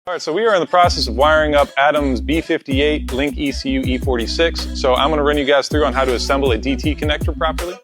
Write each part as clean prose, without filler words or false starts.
All right, so we are in the process of wiring up Adam's B58 Link ECU E46. So I'm going to run you guys through on how to assemble a DT connector properly.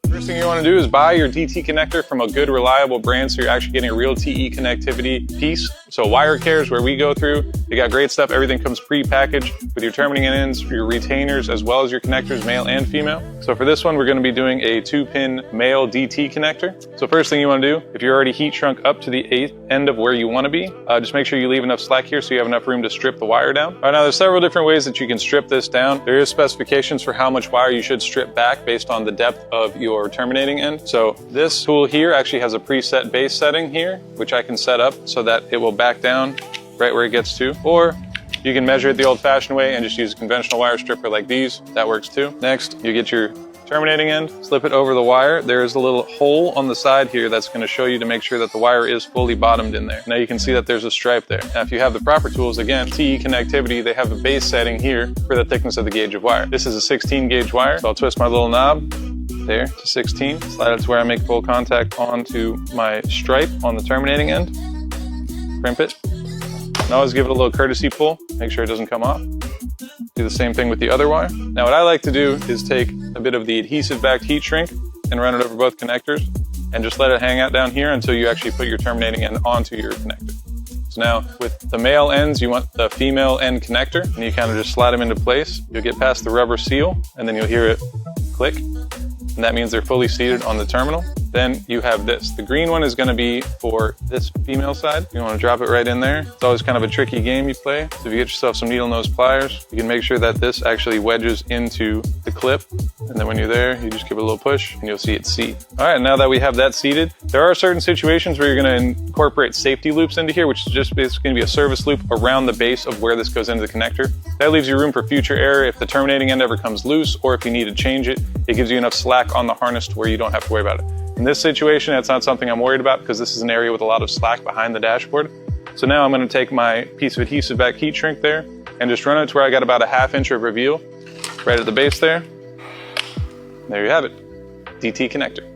First thing you want to do is buy your DT connector from a good, reliable brand, so you're actually getting a real TE connectivity piece. So WireCare is where we go through. They got great stuff. Everything comes pre-packaged with your terminating ends, your retainers, as well as your connectors, male and female. So for this one, we're going to be doing a 2-pin male DT connector. So first thing you want to do, if you're already heat shrunk up to the 8th end of where you want to be, just make sure you leave enough slack here so you have enough room to strip the wire down. All right, now there's several different ways that you can strip this down. There is specifications for how much wire you should strip back based on the depth of your terminating end. So this tool here actually has a preset base setting here, which I can set up so that it will back down right where it gets to. Or you can measure it the old-fashioned way and just use a conventional wire stripper like these. That works too. Next, you get your terminating end, slip it over the wire. There's a little hole on the side here that's going to show you to make sure that the wire is fully bottomed in there. Now you can see that there's a stripe there. Now if you have the proper tools, again, TE connectivity, they have a base setting here for the thickness of the gauge of wire. This is a 16 gauge wire, so I'll twist my little knob there to 16, slide it to where I make full contact onto my stripe on the terminating end, crimp it, and always give it a little courtesy pull, make sure it doesn't come off. Do the same thing with the other wire. Now what I like to do is take a bit of the adhesive backed heat shrink and run it over both connectors and just let it hang out down here until you actually put your terminating end onto your connector. So now with the male ends, you want the female end connector, and you kind of just slide them into place. You'll get past the rubber seal and then you'll hear it click, and that means they're fully seated on the terminal. Then you have this. The green one is going to be for this female side. You want to drop it right in there. It's always kind of a tricky game you play. So if you get yourself some needle nose pliers, you can make sure that this actually wedges into the clip. And then when you're there, you just give it a little push and you'll see it seat. All right, now that we have that seated, there are certain situations where you're going to incorporate safety loops into here, which is just basically going to be a service loop around the base of where this goes into the connector. That leaves you room for future error if the terminating end ever comes loose, or if you need to change it, it gives you enough slack on the harness to where you don't have to worry about it. In this situation, it's not something I'm worried about because this is an area with a lot of slack behind the dashboard. So now I'm going to take my piece of adhesive back heat shrink there and just run it to where I got about a 1/2 inch of reveal right at the base there. There you have it, DT connector.